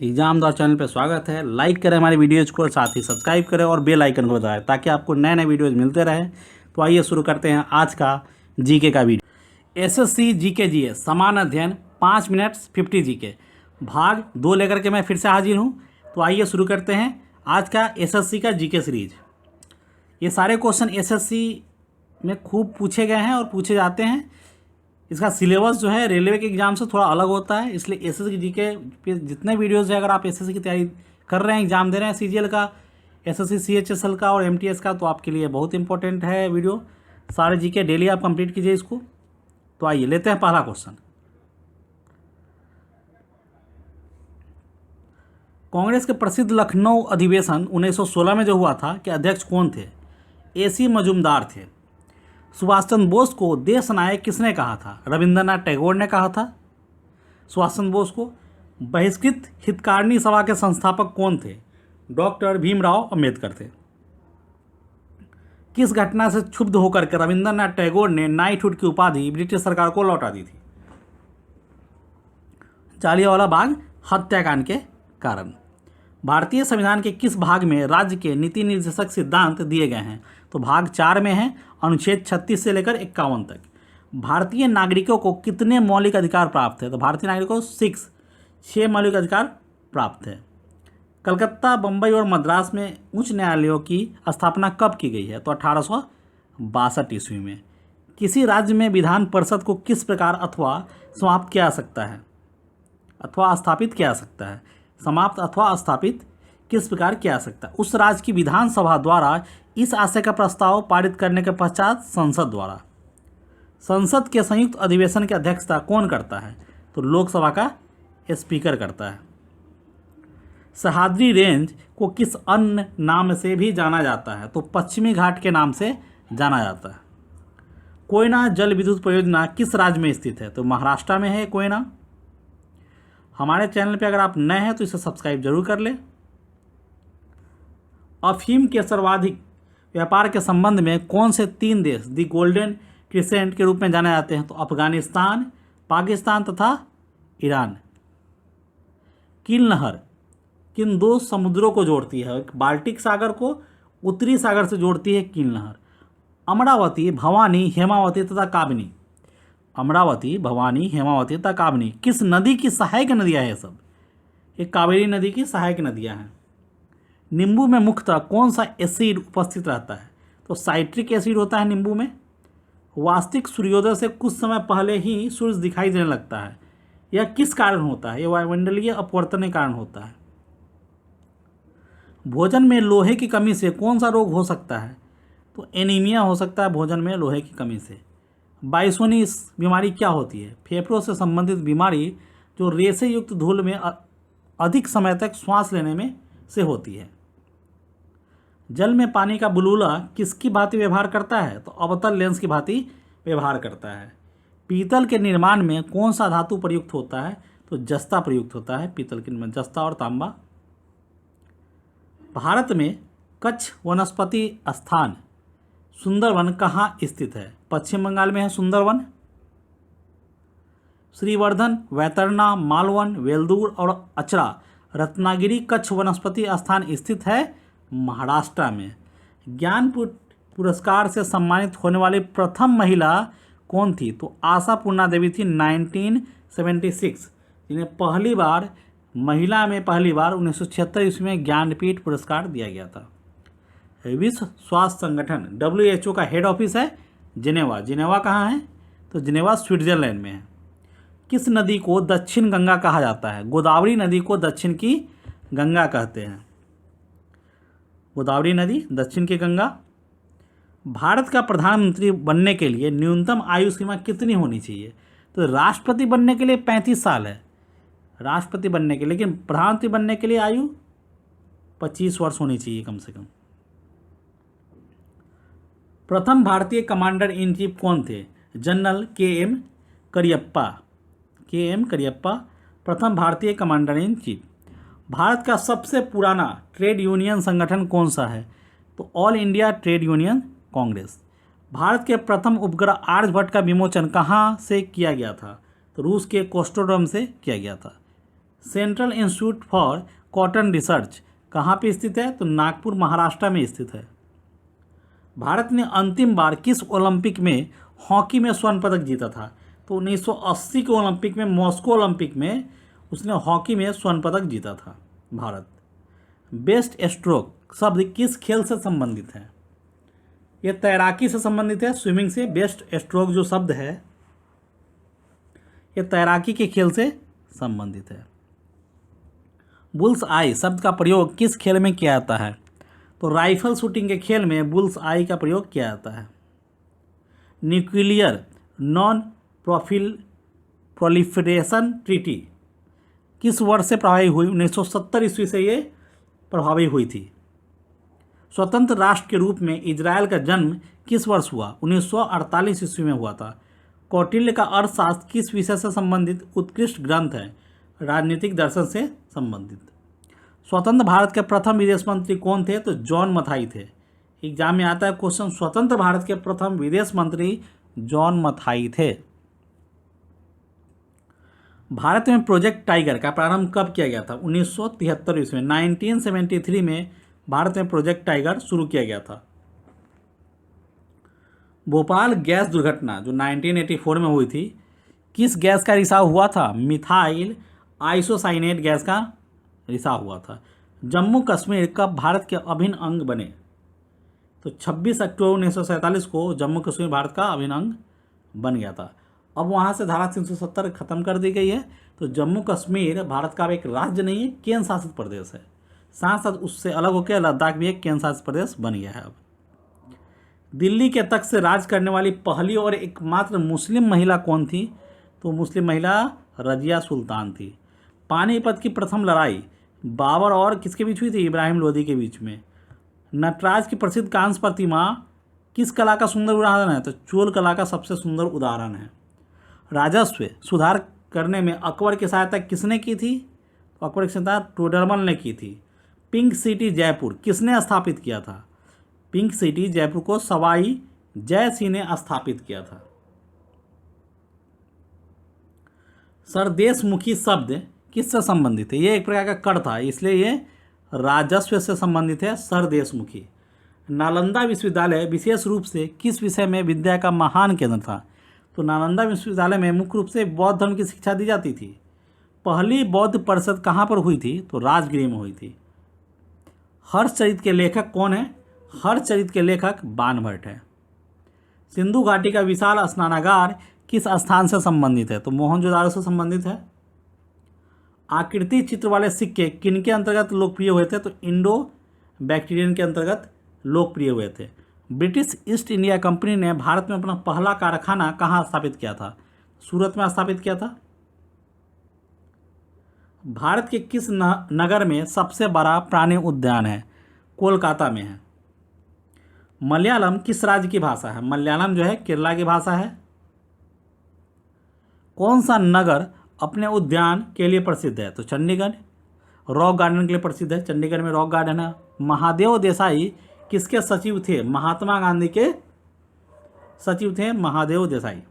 Exam द्वारा channel पर स्वागत है। लाइक करें हमारे वीडियोज़ को, साथ ही सब्सक्राइब करें और बेल आइकन को दबाएं ताकि आपको नए नए वीडियोज़ मिलते रहें। तो आइए शुरू करते हैं आज का जीके का वीडियो। एसएससी जीके जीएस समान अध्ययन 5 मिनट्स 50 जीके भाग 2 लेकर के मैं फिर से हाजिर हूँ। तो आइए शुरू करते हैं आज का एसएससी का जीके सीरीज। ये सारे क्वेश्चन एसएससी में खूब पूछे गए हैं और पूछे जाते हैं। इसका सिलेबस जो है रेलवे के एग्ज़ाम से थोड़ा अलग होता है, इसलिए एसएससी की जीके पे जितने वीडियोज़ है, अगर आप एसएससी की तैयारी कर रहे हैं, एग्ज़ाम दे रहे हैं सीजीएल का, एसएससी सीएचएसएल का और एमटीएस का, तो आपके लिए बहुत इंपॉर्टेंट है वीडियो। सारे जीके डेली आप कंप्लीट कीजिए इसको। तो आइए लेते हैं पहला क्वेश्चन। कांग्रेस के प्रसिद्ध लखनऊ अधिवेशन 1916 में जो हुआ था के अध्यक्ष कौन थे? एसी मजूमदार थे। सुभाष चंद्र बोस को देश नायक किसने कहा था? रविंद्रनाथ टैगोर ने कहा था सुभाष चंद्र बोस को। बहिष्कृत हितकारिणी सभा के संस्थापक कौन थे? डॉक्टर भीमराव अंबेडकर थे। किस घटना से क्षुब्ध होकर के रविंद्रनाथ टैगोर ने नाइटहुड की उपाधि ब्रिटिश सरकार को लौटा दी थी? जालियांवाला बाग हत्याकांड के कारण। भारतीय संविधान के किस भाग में राज्य के नीति निर्देशक सिद्धांत दिए गए हैं? तो भाग 4 में है, अनुच्छेद 36 से लेकर 51 तक। भारतीय नागरिकों को कितने मौलिक अधिकार प्राप्त है? तो भारतीय नागरिकों को 6 मौलिक अधिकार प्राप्त है। कलकत्ता, बम्बई और मद्रास में उच्च न्यायालयों की स्थापना कब की गई है? तो 1862 ईस्वी में। किसी राज्य में विधान परिषद को किस प्रकार अथवा समाप्त किया जा सकता है अथवा स्थापित किया जा सकता है? समाप्त अथवा स्थापित किस प्रकार किया जा सकता है? उस राज्य की विधानसभा द्वारा इस आशय का प्रस्ताव पारित करने के पश्चात संसद द्वारा। संसद के संयुक्त अधिवेशन की अध्यक्षता कौन करता है? तो लोकसभा का स्पीकर करता है। सह्याद्री रेंज को किस अन्य नाम से भी जाना जाता है? तो पश्चिमी घाट के नाम से जाना जाता है। कोयना जल विद्युत परियोजना किस राज्य में स्थित है? तो महाराष्ट्र में है कोयना। हमारे चैनल पे अगर आप नए हैं तो इसे सब्सक्राइब जरूर कर लें। अफीम के सर्वाधिक व्यापार के संबंध में कौन से 3 देश दी गोल्डन क्रिसेंट के रूप में जाने जाते हैं? तो अफगानिस्तान, पाकिस्तान तथा ईरान। कील नहर किन 2 समुद्रों को जोड़ती है? एक बाल्टिक सागर को उत्तरी सागर से जोड़ती है कील नहर। अमरावती, भवानी, हेमावती तथा काबिनी। अमरावती, भवानी, हेमावती तथा काबिनी किस नदी की सहायक नदियाँ हैं? सब ये कावेरी नदी की सहायक नदियाँ हैं। नींबू में मुख्यतः कौन सा एसिड उपस्थित रहता है? तो साइट्रिक एसिड होता है नींबू में। वास्तविक सूर्योदय से कुछ समय पहले ही सूर्य दिखाई देने लगता है, यह किस कारण होता है? यह वायुमंडलीय अपवर्तन के कारण होता है। भोजन में लोहे की कमी से कौन सा रोग हो सकता है? तो एनीमिया हो सकता है भोजन में लोहे की कमी से। बाइसोनी बीमारी क्या होती है? फेफड़ों से संबंधित बीमारी जो रेशे युक्त धूल में अधिक समय तक श्वास लेने में से होती है। जल में पानी का बुलबुला किसकी भांति व्यवहार करता है? तो अवतल लेंस की भांति व्यवहार करता है। पीतल के निर्माण में कौन सा धातु प्रयुक्त होता है? तो जस्ता प्रयुक्त होता है पीतल के निर्माण, जस्ता और तांबा। भारत में कच्छ वनस्पति स्थान सुंदरवन कहाँ स्थित है? पश्चिम बंगाल में है सुंदरवन। श्रीवर्धन, वैतरणी, मालवन, वेल्दूर और अचरा रत्नागिरी कच्छ वनस्पति स्थान स्थित है महाराष्ट्र में। ज्ञानपीठ पुरस्कार से सम्मानित होने वाली प्रथम महिला कौन थी? तो आशा पूर्णा देवी थी 1976, जिन्हें पहली बार 1976 ईस्वी में ज्ञानपीठ पुरस्कार दिया गया था। विश्व स्वास्थ्य संगठन WHO का हेड ऑफिस है जिनेवा। जिनेवा कहाँ है? तो जिनेवा स्विट्जरलैंड में है। किस नदी को दक्षिण गंगा कहा जाता है? गोदावरी नदी को दक्षिण की गंगा कहते हैं। गोदावरी नदी दक्षिण की गंगा। भारत का प्रधानमंत्री बनने के लिए न्यूनतम आयु सीमा कितनी होनी चाहिए? तो राष्ट्रपति बनने के लिए 35 साल है राष्ट्रपति बनने के लिए, लेकिन प्रधानमंत्री बनने के लिए आयु 25 वर्ष होनी चाहिए कम से कम। प्रथम भारतीय कमांडर इन चीफ कौन थे? जनरल KM करियप्पा प्रथम भारतीय कमांडर इन चीफ। भारत का सबसे पुराना ट्रेड यूनियन संगठन कौन सा है? तो all India trade union Congress. Bharat के प्रथम उपग्रह आर्यभट्ट का विमोचन कहाँ से किया गया था? तो रूस के कोस्टोड्रोम से किया गया था। Central institute for cotton research कहाँ पे स्थित है? तो नागपुर महाराष्ट्र में स्थित है। भारत ने अंतिम बार किस ओलंपिक में हॉकी में स्वर्ण पदक जीता था? तो 1980 के ओलंपिक में, मॉस्को ओलंपिक में उसने हॉकी में स्वर्ण पदक जीता था भारत। बेस्ट स्ट्रोक शब्द किस खेल से संबंधित है? ये तैराकी से संबंधित है, स्विमिंग से। बेस्ट स्ट्रोक जो शब्द है ये तैराकी के खेल से संबंधित है। बुल्स आई शब्द का प्रयोग किस खेल में किया जाता है? तो राइफल शूटिंग के खेल में बुल्स आई का प्रयोग किया जाता है। न्यूक्लियर नॉन प्रोलिफरेशन ट्रीटी किस वर्ष से प्रभावी हुई? 1970 ईस्वी से ये प्रभावी हुई थी। स्वतंत्र राष्ट्र के रूप में इजराइल का जन्म किस वर्ष हुआ? 1948 ईस्वी में हुआ था। कौटिल्य का अर्थशास्त्र किस विषय से संबंधित उत्कृष्ट ग्रंथ है? राजनीतिक दर्शन से संबंधित। स्वतंत्र भारत के प्रथम विदेश मंत्री कौन थे? तो जॉन मथाई थे। एग्जाम में आता है क्वेश्चन, स्वतंत्र भारत के प्रथम विदेश मंत्री जॉन मथाई थे। भारत में प्रोजेक्ट टाइगर का प्रारंभ कब किया गया था? 1973 ईस्वी में। 1973 में भारत में प्रोजेक्ट टाइगर शुरू किया गया था। भोपाल गैस दुर्घटना जो 1984 में हुई थी, किस गैस का रिसाव हुआ था? मिथाइल आइसोसाइनेट गैस का रिसाव हुआ था। जम्मू कश्मीर कब भारत के अभिन्न अंग बने? तो 26 अक्टूबर 1947 को जम्मू कश्मीर भारत का अभिन्न अंग बन गया था। अब वहाँ से धारा 370 खत्म कर दी गई है, तो जम्मू कश्मीर भारत का एक राज्य नहीं है, केंद्र शासित प्रदेश है। साथ साथ उससे अलग होकर लद्दाख भी एक केंद्र शासित प्रदेश बन गया है। अब दिल्ली के तख्त से राज करने वाली पहली और एकमात्र मुस्लिम महिला कौन थी? तो मुस्लिम महिला रजिया सुल्तान थी। पानीपत की प्रथम लड़ाई बाबर और किसके बीच हुई थी? इब्राहिम लोदी के बीच में। नटराज की प्रसिद्ध कांस्य प्रतिमा किस कला का सुंदर उदाहरण है? तो चोल कला का सबसे सुंदर उदाहरण है। राजस्व सुधार करने में अकबर की सहायता किसने की थी? तो अकबर की सहायता टोडरमल ने की थी। पिंक सिटी जयपुर किसने स्थापित किया था? पिंक सिटी जयपुर को सवाई जय सिंह ने स्थापित किया था। सरदेशमुखी शब्द किससे संबंधित है? ये एक प्रकार का कर था, इसलिए ये राजस्व से संबंधित है। सरदेशमुखी। नालंदा विश्वविद्यालय विशेष रूप से किस विषय में विद्या का महान केंद्र था? तो नालंदा विश्वविद्यालय में मुख्य रूप से बौद्ध धर्म की शिक्षा दी जाती थी। पहली बौद्ध परिषद कहाँ पर हुई थी? तो राजगृह में हुई थी। हर्षचरित के लेखक कौन है? हर्षचरित के लेखक बाणभट्ट है। सिंधु घाटी का विशाल स्नानागार किस स्थान से संबंधित है? तो मोहनजोदाड़ो से संबंधित है। आकृति चित्र वाले सिक्के किनके अंतर्गत लोकप्रिय हुए थे? तो इंडो बैक्टीरियन के अंतर्गत लोकप्रिय हुए थे। ब्रिटिश ईस्ट इंडिया कंपनी ने भारत में अपना पहला कारखाना कहाँ स्थापित किया था? सूरत में स्थापित किया था। भारत के किस नगर में सबसे बड़ा प्राणी उद्यान है? कोलकाता में है। मलयालम किस राज्य की भाषा है? मलयालम जो है केरला की भाषा है। कौन सा नगर अपने उद्यान के लिए प्रसिद्ध है? तो चंडीगढ़। रॉक गार्डन के लिए प्रसिद्ध है, चंडीगढ़ में रॉक गार्डन है। महादेव देसाई किसके सचिव थे? महात्मा गांधी के सचिव थे महादेव देसाई।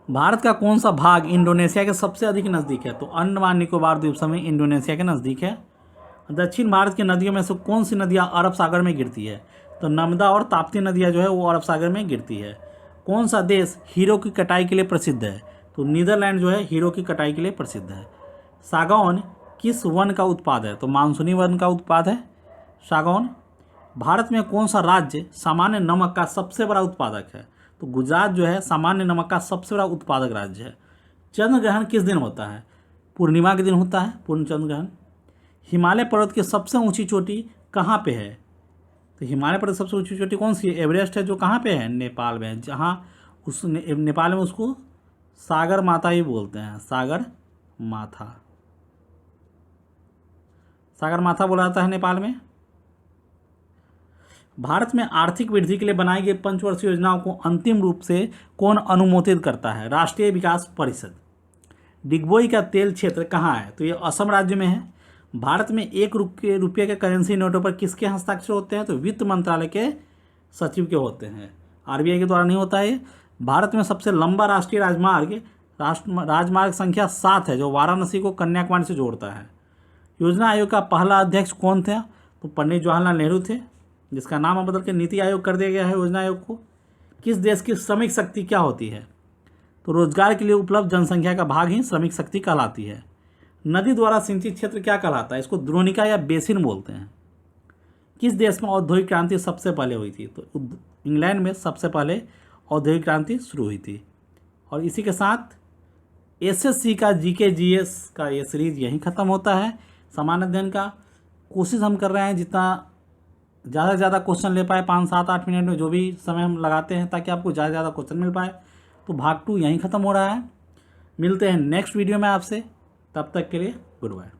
भारत का कौन सा भाग इंडोनेशिया के सबसे अधिक नज़दीक है? तो अंडमान निकोबार द्वीप समूह इंडोनेशिया के नज़दीक है। दक्षिण भारत की नदियों में से कौन सी नदियाँ अरब सागर में गिरती है? तो नर्मदा और ताप्ती नदियाँ जो है वो अरब सागर में गिरती है। कौन सा देश हीरो की कटाई के लिए प्रसिद्ध है? तो नीदरलैंड जो है हीरो की कटाई के लिए प्रसिद्ध है। सागौन किस वन का उत्पाद है? तो मानसूनी वन का उत्पाद है सागौन। भारत में कौन सा राज्य सामान्य नमक का सबसे बड़ा उत्पादक है? तो गुजरात जो है सामान्य नमक का सबसे बड़ा उत्पादक राज्य है। चंद्र ग्रहण किस दिन होता है? पूर्णिमा के दिन होता है पूर्ण चंद्र ग्रहण। हिमालय पर्वत की सबसे ऊंची चोटी कहाँ पे है? तो हिमालय पर्वत सबसे ऊंची चोटी कौन सी है? एवरेस्ट है, जो कहाँ पे है? नेपाल में है। जहाँ उस नेपाल में उसको सागर माता ही बोलते हैं, सागर माथा। सागर माथा बोला जाता है नेपाल में। भारत में आर्थिक वृद्धि के लिए बनाई गई पंचवर्षीय योजनाओं को अंतिम रूप से कौन अनुमोदित करता है? राष्ट्रीय विकास परिषद। डिगबोई का तेल क्षेत्र कहाँ है? तो ये असम राज्य में है। भारत में ₹1 के करेंसी नोटों पर किसके हस्ताक्षर होते हैं? तो वित्त मंत्रालय के सचिव के होते हैं, आरबीआई के द्वारा नहीं होता है। भारत में सबसे लंबा राष्ट्रीय राजमार्ग राजमार्ग संख्या 7 है जो वाराणसी को कन्याकुमारी से जोड़ता है। योजना आयोग का पहला अध्यक्ष कौन थे? तो पंडित जवाहरलाल नेहरू थे, जिसका नाम अब बदल के नीति आयोग कर दिया गया है योजना आयोग को। किस देश की श्रमिक शक्ति क्या होती है? तो रोजगार के लिए उपलब्ध जनसंख्या का भाग ही श्रमिक शक्ति कहलाती है। नदी द्वारा सिंचित क्षेत्र क्या कहलाता है? इसको द्रोणिका या बेसिन बोलते हैं। किस देश में औद्योगिक क्रांति सबसे पहले हुई थी? तो इंग्लैंड में सबसे पहले औद्योगिक क्रांति शुरू हुई थी। और इसी के साथ एसएससी का जीके जीएस का ये सीरीज यहीं ख़त्म होता है। सामान्य अध्ययन का कोशिश हम कर रहे हैं जितना ज़्यादा से ज़्यादा क्वेश्चन ले पाए 5, 7, 8 मिनट में, जो भी समय हम लगाते हैं ताकि आपको ज़्यादा से ज़्यादा क्वेश्चन मिल पाए। तो भाग 2 यहीं ख़त्म हो रहा है। मिलते हैं नेक्स्ट वीडियो में आपसे, तब तक के लिए गुड बाय।